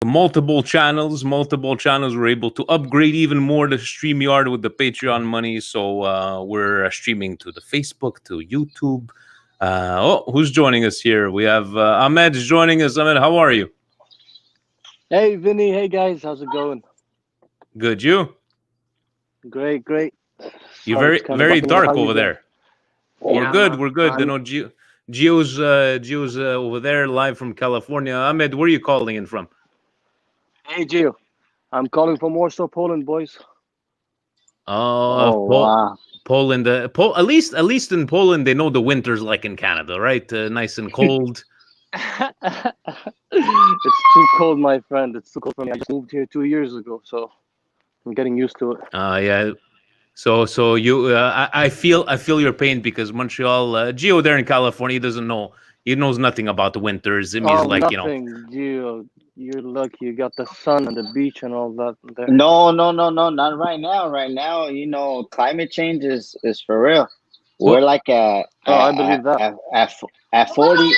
multiple channels. We're able to upgrade even more the StreamYard with the Patreon money. So we're streaming to the Facebook, to YouTube. Who's joining us here? We have Ahmed is joining us. Ahmed, how are you? Hey Vinny, hey guys, how's it going? Good. You? Great. You're Sorry, very it's kind of very bumping. How dark you over doing? there. We're Yeah, good. man. We're good. You know, Gio's over there, live from California. Ahmed, where are you calling in from? Hey Gio, I'm calling from Warsaw, Poland, boys. Oh, Oh wow. Poland. At least in Poland, they know the winter's like in Canada, right? Nice and cold. It's too cold, my friend. It's too cold for me. I just moved here 2 years ago, so I'm getting used to it. Yeah. So you, I feel your pain because Montreal, Gio there in California, he doesn't know. He knows nothing about the winters. I mean, he's Oh, like, nothing, Gio. You're lucky. You got the sun and the beach and all that there. No, not right now. Right now, climate change is for real. We're well, like Oh, I believe that. at 40.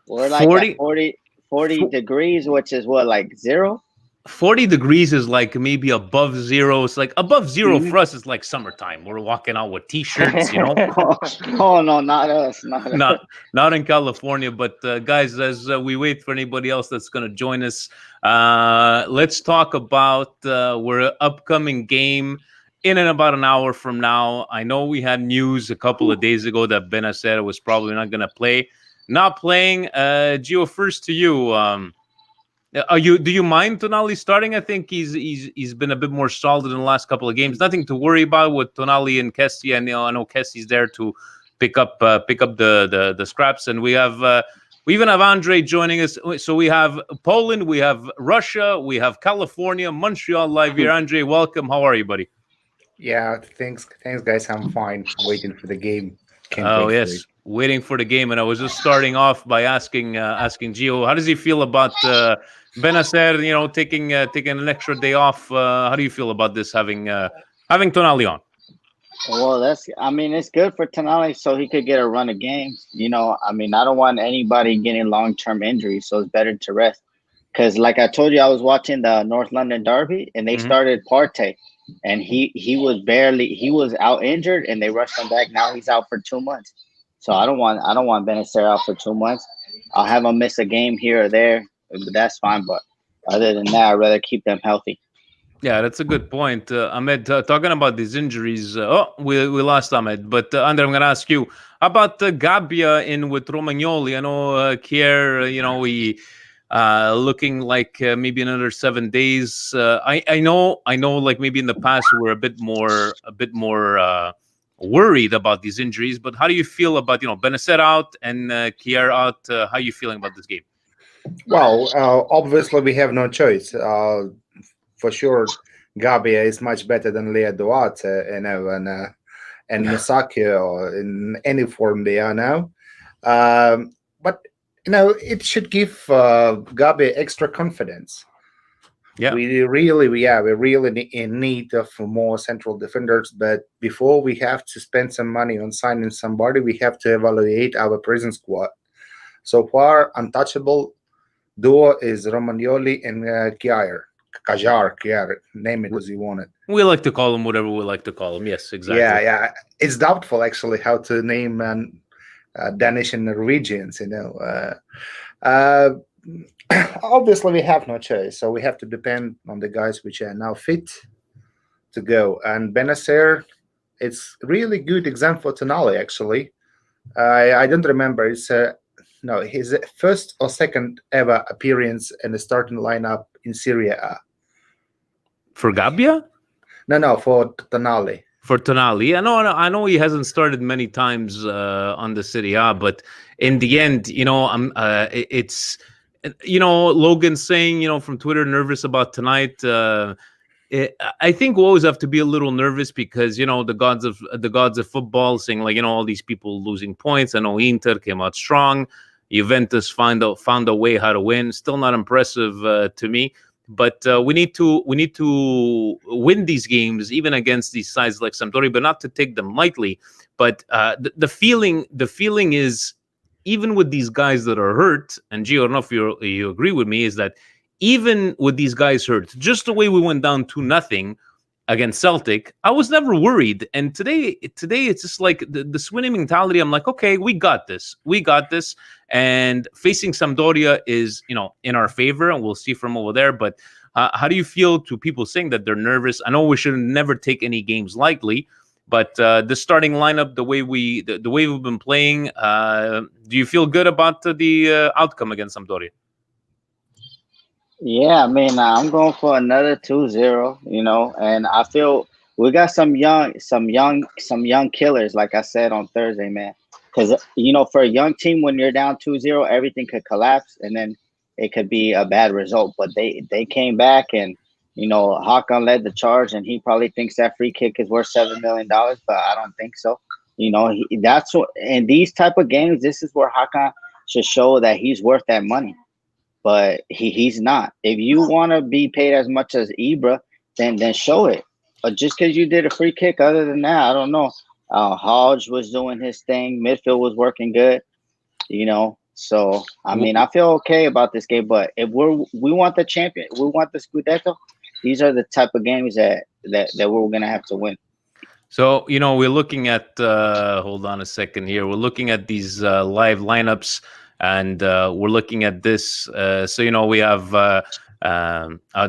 We're like at 40, 40 degrees, which is what, like zero? 40 degrees is like maybe above zero. It's like above zero Hmm. for us. It's like summertime. We're walking out with t-shirts, you know. Oh no, not us, not us. Not in California, but guys, as we wait for anybody else that's going to join us, let's talk about our upcoming game in and about an hour from now. I know we had news a couple of days ago that Benacer was probably not going to play. Not playing. Gio, first to you. Do you mind Tonali starting? I think he's been a bit more solid in the last couple of games. Nothing to worry about with Tonali and Kessie. And I know Kessie's there to pick up the scraps. And we even have Andre joining us. So we have Poland, we have Russia, we have California, Montreal live here. Andre, welcome. How are you, buddy? Yeah, thanks, guys. I'm fine. Waiting for the game. Can't Oh wait for it. yes, waiting for the game. And I was just starting off by asking Gio, how does he feel about Benacer? Taking an extra day off. How do you feel about this having Tonali on? Well, I mean, it's good for Tonali so he could get a run of games. I mean, I don't want anybody getting long-term injuries, so it's better to rest. Because, like I told you, I was watching the North London Derby, and they Mhm. started Partey, and he was out injured, and they rushed him back. Now he's out for 2 months. So I don't want Benacer out for 2 months. I'll have him miss a game here or there, but that's fine. But other than that, I'd rather keep them healthy. Yeah, that's a good point. Ahmed, talking about these injuries. We lost Ahmed. But, Andre, I'm going to ask you about Gabbia in with Romagnoli. I know, Kier, we looking like maybe another 7 days. I know, like maybe in the past we're a bit more worried about these injuries. But how do you feel about, Benacer out and Kier out? How are you feeling about this game? Well, obviously we have no choice. For sure, Gabia is much better than Lea Duarte, and Misaki or in any form they are now. But it should give Gabi extra confidence. Yeah. We really in need of more central defenders. But before we have to spend some money on signing somebody, we have to evaluate our prison squad. So far, untouchable duo is Romagnoli and Kajar, name it as you want it. We like to call him whatever we like to call him. Yes, exactly. Yeah. It's doubtful actually how to name Danish and Norwegians. Obviously we have no choice, so we have to depend on the guys which are now fit to go. And Benacer, it's really good example for Tonali actually. I don't remember. It's his first or second ever appearance in the starting lineup in Serie A. For Gabbia? No, for Tonali. For Tonali, I know he hasn't started many times on the Serie A, but in the end, it's Logan saying from Twitter nervous about tonight. I think we always have to be a little nervous because the gods of football saying all these people losing points. I know Inter came out strong. Juventus found a way how to win. Still not impressive to me. But we need to win these games, even against these sides like Sampdoria, but not to take them lightly. But the feeling is, even with these guys that are hurt, and Gio, I don't know if you agree with me, is that even with these guys hurt, just the way we went down 2-0 against Celtic, I was never worried. And today it's just like the winning mentality. I'm like, okay, we got this. And facing Sampdoria is, in our favor, and we'll see from over there. But how do you feel to people saying that they're nervous? I know we should never take any games lightly, but the starting lineup, the way we've been playing, do you feel good about the outcome against Sampdoria? Yeah, I mean, I'm going for another 2-0, and I feel we got some young killers, like I said on Thursday, man. Because, for a young team, when you're down 2-0, everything could collapse and then it could be a bad result. But they came back and, Hakan led the charge, and he probably thinks that free kick is worth $7 million, but I don't think so. That's what, in these type of games, this is where Hakan should show that he's worth that money. But he's not. If you want to be paid as much as Ibra, then show it. But just because you did a free kick, other than that, I don't know. Hodge was doing his thing. Midfield was working good. So I mean, I feel okay about this game. But if we want the champion, we want the Scudetto. These are the type of games that we're gonna have to win. So, we're looking at. Hold on a second here. We're looking at these live lineups. And we're looking at this. So we have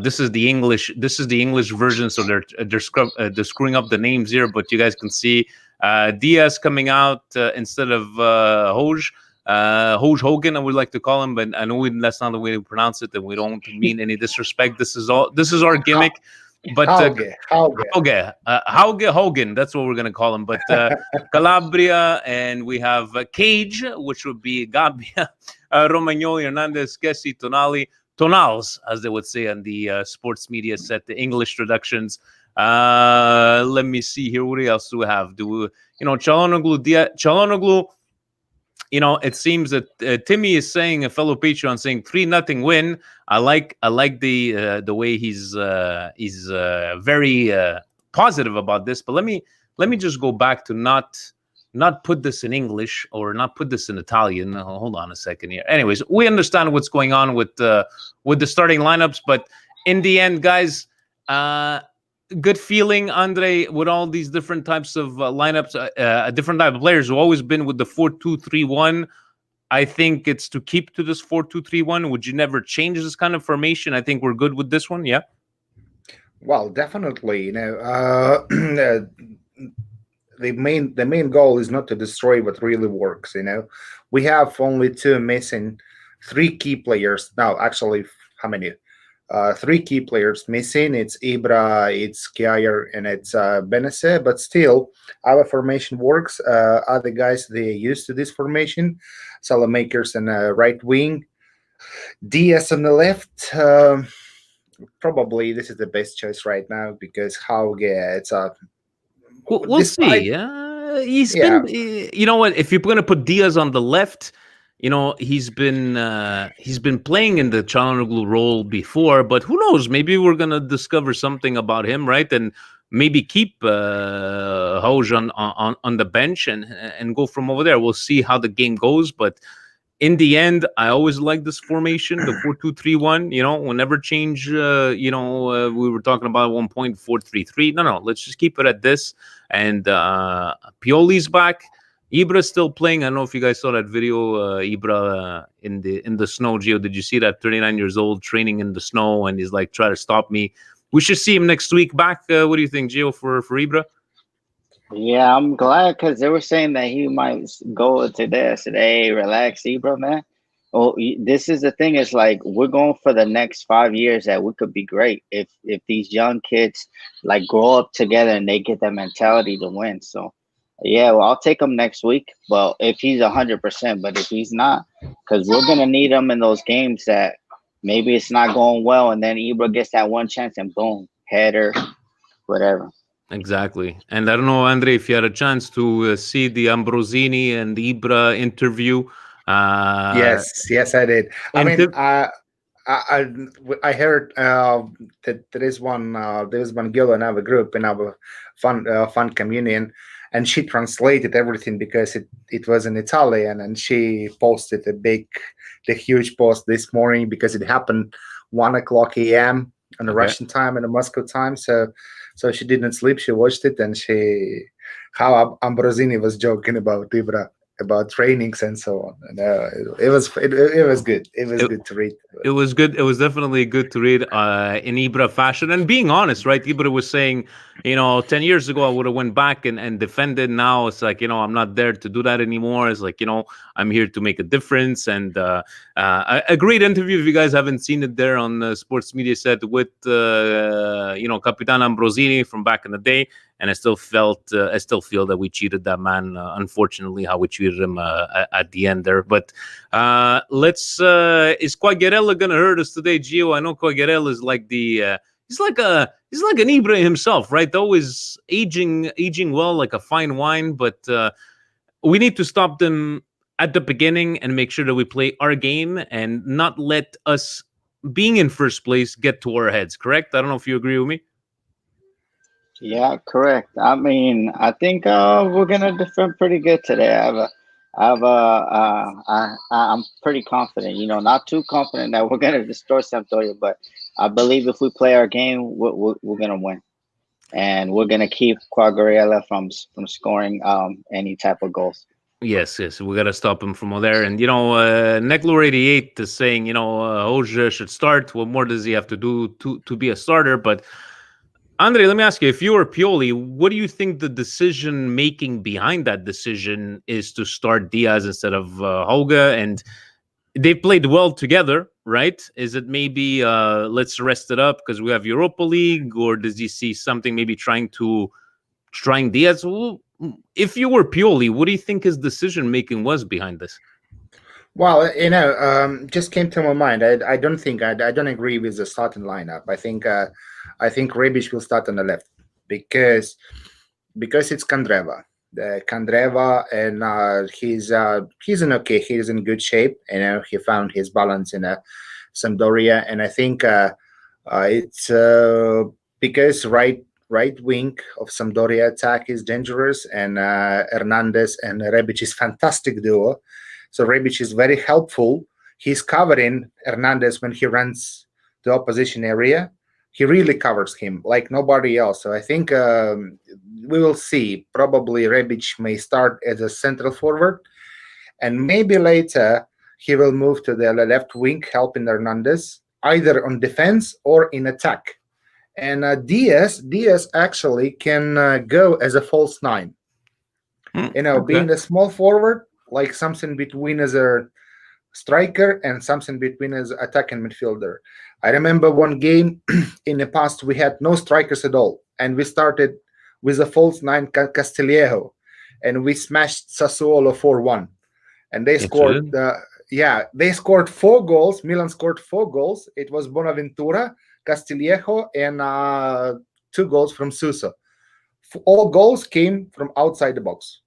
this is the English. This is the English version. So they're screwing up the names here, but you guys can see Diaz coming out instead of Hoj. Hogan, I would like to call him, but I know that's not the way to pronounce it, and we don't mean any disrespect. This is our gimmick. But Hauge Hogan, that's what we're gonna call him. But Calabria, and we have Cage, which would be Gabbia, Romagnoli, Hernandez, Kessi, Tonals, as they would say on the sports media set, the English traductions. Let me see here. What else do we have? Çalhanoğlu. It seems that Timmy is saying, a fellow Patreon, saying 3-0 win. I like the way he's very positive about this. But let me just go back to not put this in English or not put this in Italian. Hold on a second here. Anyways, we understand what's going on with the starting lineups, but in the end, guys, good feeling, Andre, with all these different types of lineups, a different type of players who've always been with the 4-2-3-1. I think it's to keep to this 4-2-3-1. Would you never change this kind of formation? I think we're good with this one. Yeah. Well, definitely. The main goal is not to destroy what really works. We have only three key players now. Actually, how many? Three key players missing. It's Ibra, it's Kjaer, and it's Benesse. But still, our formation works. Other guys, they're used to this formation. Salamakers and right wing. Diaz on the left. Probably this is the best choice right now because it's a. We'll see. He's been. You know what? If you're going to put Diaz on the left. He's been playing in the Çalhanoğlu role before, but who knows? Maybe we're gonna discover something about him, right? And maybe keep Hoj on the bench and go from over there. We'll see how the game goes, but in the end, I always like this formation, the 4-2-3-1. We'll never change. We were talking about 1.4-3-3. No, let's just keep it at this. And Pioli's back. Ibra's still playing. I don't know if you guys saw that video, Ibra in the snow. Gio, did you see that? 39 years old, training in the snow, and he's like, try to stop me. We should see him next week back. What do you think, Gio, for Ibra? Yeah, I'm glad because they were saying that he might go to this today. Relax, Ibra, man. Well, this is the thing. It's like we're going for the next 5 years that we could be great if these young kids like grow up together and they get that mentality to win. So. Yeah, well, I'll take him next week. Well, if he's 100%, but if he's not, because we're gonna need him in those games that maybe it's not going well, and then Ibra gets that one chance, and boom, header, whatever. Exactly. And I don't know, Andre, if you had a chance to see the Ambrosini and Ibra interview. Yes, I did. I mean, I heard that there is one girl in our group in our fun communion. And she translated everything because it was in Italian, and she posted the huge post this morning because it happened 1 o'clock a.m. on the Okay. Russian time and the Moscow time. So she didn't sleep. She watched it, and how Ambrosini was joking about Ibra, about trainings and so on. And it was good. It was It, good to read. it was good. It was definitely good to read in Ibra fashion. And being honest, right? Ibra was saying, 10 years ago, I would have went back and defended. Now it's like, I'm not there to do that anymore. It's like, I'm here to make a difference. And a great interview, if you guys haven't seen it, there on Sports Media Set with, Capitan Ambrosini from back in the day. And I still feel that we cheated that man, unfortunately, how we treated him at the end there. But is Quagliarella gonna hurt us today, Gio? I know Quagliarella is like he's like an Ibra himself, right? Always aging well, like a fine wine. But we need to stop them at the beginning and make sure that we play our game and not let us being in first place get to our heads. Correct? I don't know if you agree with me. Yeah, correct. I mean, I think we're gonna defend pretty good today. I'm pretty confident. Not too confident that we're gonna destroy Sampdoria, but I believe if we play our game, we're gonna win, and we're gonna keep Quagliarella from scoring any type of goals. Yes, we got to stop him from there. And Neclor88 is saying, Hoja should start. What more does he have to do to be a starter? But Andre, let me ask you, if you were Pioli, what do you think the decision making behind that decision is to start Diaz instead of Hoga? And they played well together, right? Is it maybe let's rest it up because we have Europa League, or does he see something maybe trying Diaz? Well, if you were Pioli, what do you think his decision making was behind this? Well, just came to my mind. I don't think I don't agree with the starting lineup. I think Rebic will start on the left because it's Kandreva. Kandreva, and he's in good shape. He found his balance in Sampdoria, and I think it's because right wing of Sampdoria attack is dangerous, and Hernandez and Rebic is fantastic duo. So Rebic is very helpful. He's covering Hernandez when he runs the opposition area. He really covers him like nobody else. So I think we will see. Probably Rebic may start as a central forward, and maybe later he will move to the left wing, helping Hernandez either on defense or in attack. And Diaz actually can go as a false nine. Okay. Being a small forward, like something between as a striker and something between as attacking midfielder. I remember one game in the past we had no strikers at all, and we started with a false nine Castillejo, and we smashed Sassuolo 4-1, and they scored. They scored 4 goals. Milan scored 4 goals. It was Bonaventura, Castillejo, and 2 goals from Suso. All goals came from outside the box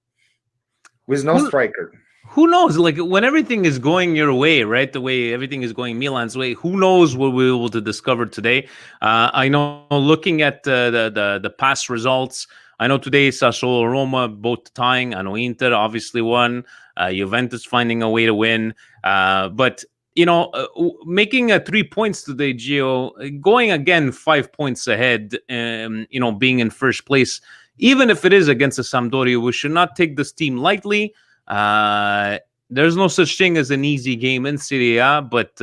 with no striker. Who knows? Like when everything is going your way, right? The way everything is going Milan's way. Who knows what we're able to discover today? I know, looking at the past results, I know today Sassuolo, Roma both tying. I know Inter obviously won. Juventus finding a way to win. But making 3 points today, Gio, going again 5 points ahead. Being in first place, even if it is against the Sampdoria, we should not take this team lightly. There's no such thing as an easy game in Serie A, but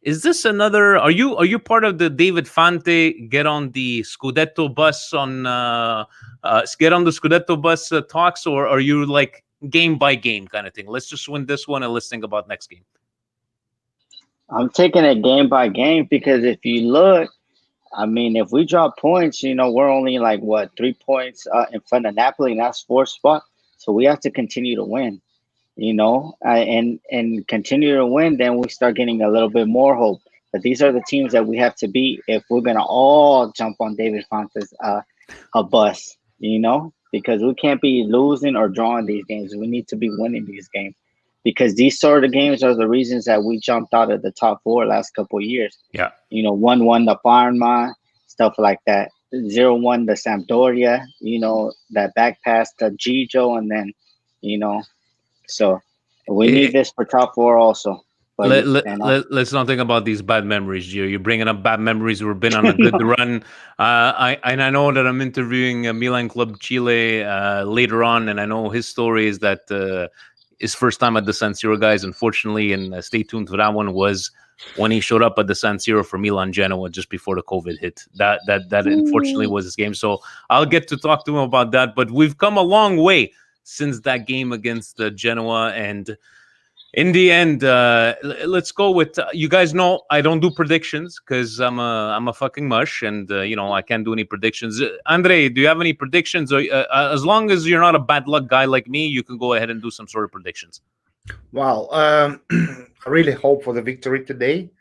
is this another? Are you part of the David Fante get on the Scudetto bus talks, or are you like game by game kind of thing? Let's just win this one and let's think about next game. I'm taking it game by game because if you look, I mean, if we drop points, we're only like 3 points in front of Napoli, and that's 4th spot. So we have to continue to win, and continue to win. Then we start getting a little bit more hope. But these are the teams that we have to beat if we're gonna all jump on David Fonte's a bus, because we can't be losing or drawing these games. We need to be winning these games because these sort of games are the reasons that we jumped out of the top 4 last couple of years. Yeah, 1-1 the Parma, stuff like that. 0-1 the Sampdoria, that back pass to Gigio, and then, so we need this for top 4 also. But you know, let's not think about these bad memories, Gio. You're bringing up bad memories. We've been on a good run. I know that I'm interviewing Milan Club Chile later on, and I know his story is that his first time at the San Siro, guys, unfortunately, and stay tuned for that one, was when he showed up at the San Siro for Milan Genoa just before the COVID hit. That unfortunately was his game. So I'll get to talk to him about that. But we've come a long way since that game against Genoa, and in the end, let's go with you guys know I don't do predictions because I'm a fucking mush, and I can't do any predictions. Andre, do you have any predictions? Or, as long as you're not a bad luck guy like me, you can go ahead and do some sort of predictions. Well, I really hope for the victory today.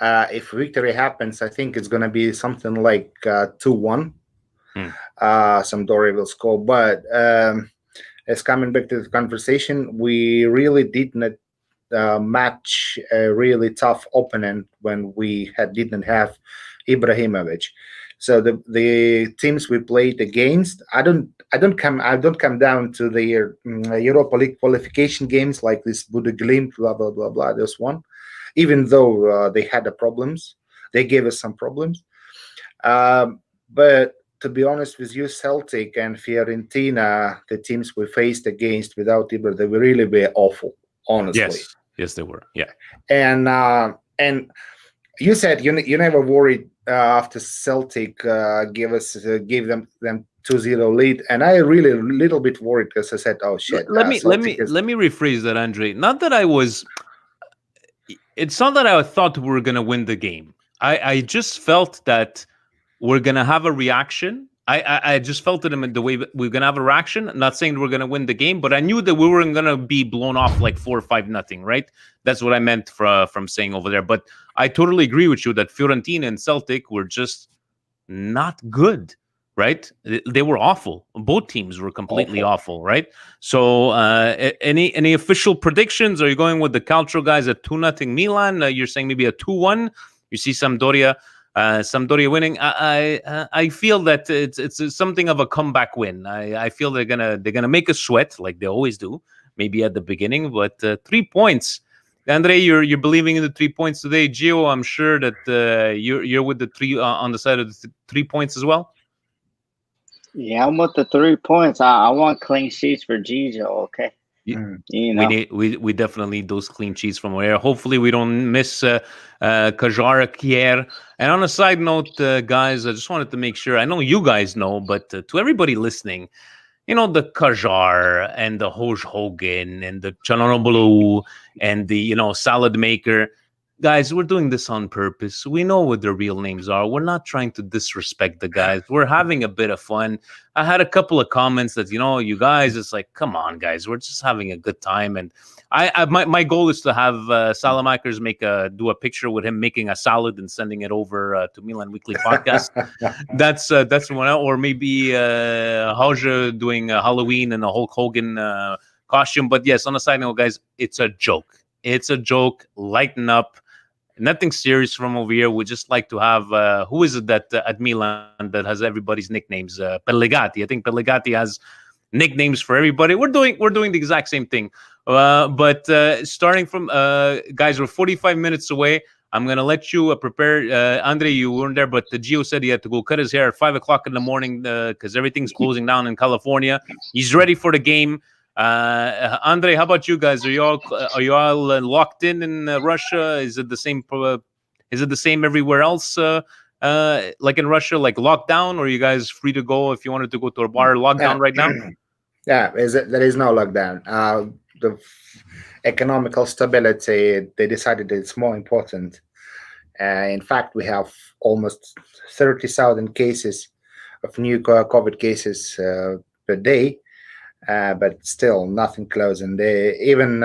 If victory happens, I think it's going to be something like 2-1. Sampdoria will score. But as coming back to the conversation, we really did not match a really tough opponent when we didn't have Ibrahimovic. So the teams we played against, I don't come down to the Europa League qualification games like this Buda Glimt, blah blah blah blah. This one, even though they had problems, they gave us some problems. But to be honest with you, Celtic and Fiorentina, the teams we faced against without Ibra, they really were awful. Honestly, yes, they were. Yeah, and you said you never worried after Celtic gave them 2-0 lead, and I really a little bit worried because I said, "Oh shit." Let me rephrase that, Andre. Not that I was. It's not that I thought we were going to win the game. I just felt that we're going to have a reaction. I just felt it in the way we're going to have a reaction. I'm not saying we're going to win the game, but I knew that we weren't going to be blown off like 4-5-0, right? That's what I meant from saying over there. But I totally agree with you that Fiorentina and Celtic were just not good, right? They were awful. Both teams were completely awful, right? So any official predictions? Are you going with the Calcio guys at 2-0 Milan? You're saying maybe a 2-1? You see Sampdoria winning. I feel that it's something of a comeback win. I feel they're gonna make us sweat like they always do, maybe at the beginning. But 3 points, Andre, you're believing in the 3 points today. Gio, I'm sure that you're with the three on the side of the 3 points as well. Yeah, I'm with the 3 points. I want clean sheets for Gigio. Okay. You know. We definitely need those clean sheets from there. Hopefully we don't miss Kajar Kier. And on a side note, guys, I just wanted to make sure, I know you guys know, but to everybody listening, the Kajar and the Hoj Hogan and the Chalanobulu and the salad maker, guys, we're doing this on purpose. We know what their real names are. We're not trying to disrespect the guys. We're having a bit of fun. I had a couple of comments that, you guys, it's like, come on, guys, we're just having a good time. And my goal is to have Salamakers do a picture with him making a salad and sending it over to Milan Weekly Podcast. That's one. Or maybe Hauja doing a Halloween and a Hulk Hogan costume. But yes, on a side note, guys, it's a joke. It's a joke. Lighten up. Nothing serious from over here. We just like to have who is it that at Milan that has everybody's nicknames? Pellegatti. I think Pellegatti has nicknames for everybody. We're doing the exact same thing. But starting from guys, we're 45 minutes away. I'm gonna let you prepare. Andre, you weren't there, but Gio said he had to go cut his hair at 5 o'clock in the morning because everything's closing down in California. He's ready for the game. Andre, how about you guys? Are you all locked in Russia? Is it the same? Is it the same everywhere else? Like in Russia, like lockdown, or are you guys free to go if you wanted to go to a bar? Lockdown right now? Yeah, there is no lockdown. The economical stability, they decided that it's more important. In fact, we have almost 30,000 cases of new COVID cases per day. But still nothing closing. Even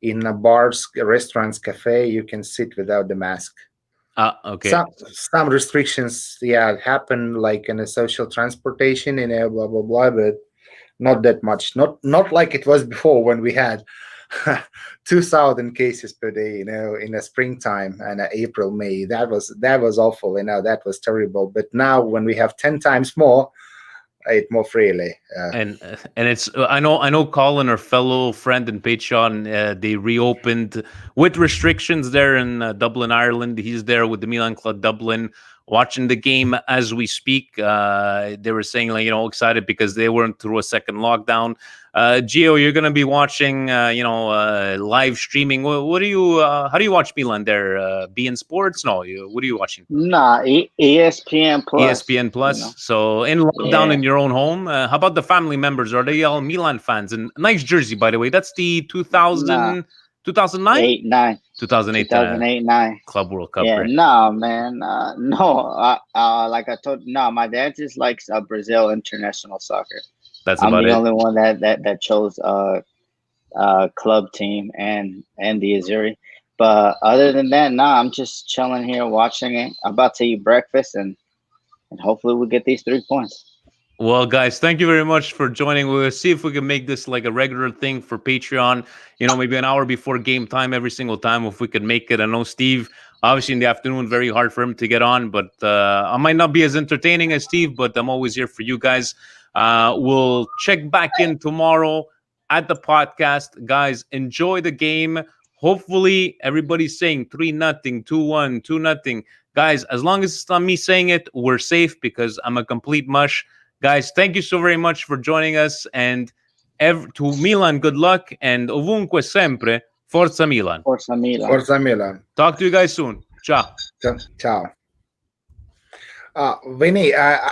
in bars, restaurants, cafe, you can sit without the mask. Okay. Some restrictions, happen like in a social transportation, blah blah blah, but not that much. Not like it was before when we had 2,000 cases per day. In the springtime and April, May, that was awful. That was terrible. But now when we have 10 times more. it more freely. And it's I know Colin, our fellow friend and Patreon, they reopened with restrictions there in Dublin, Ireland. He's there with the Milan Club Dublin, watching the game as we speak. They were saying, like, excited because they weren't through a second lockdown. Gio, you're gonna be watching, live streaming. What do you? How do you watch Milan there? BN Sports? No, what are you watching? Nah, ESPN Plus. ESPN Plus. So in lockdown Yeah. in your own home. How about the family members? Are they all Milan fans? And nice jersey, by the way. That's the 2009? 2008, 2008 9. Club World Cup. Yeah, Right? no, man. No, like I told, no, my dad just likes Brazil international soccer. That's I'm about the it. only one that chose club team and the Azuri. But other than that, nah, I'm just chilling here watching it. I'm about to eat breakfast and hopefully we get these 3 points. Well, guys, thank you very much for joining. We'll see if we can make this like a regular thing for Patreon. Maybe an hour before game time every single time if we could make it. I know Steve, obviously in the afternoon, very hard for him to get on, but I might not be as entertaining as Steve, but I'm always here for you guys. We'll check back in tomorrow at the podcast. Guys, enjoy the game. Hopefully, everybody's saying 3-0, 2-1, 2-0. Guys, as long as it's not me saying it, we're safe because I'm a complete mush. Guys, thank you so very much for joining us. And to Milan, good luck. And ovunque sempre, Forza Milan. Forza Milan. Forza Milan. Talk to you guys soon. Ciao. Ciao. Vinny,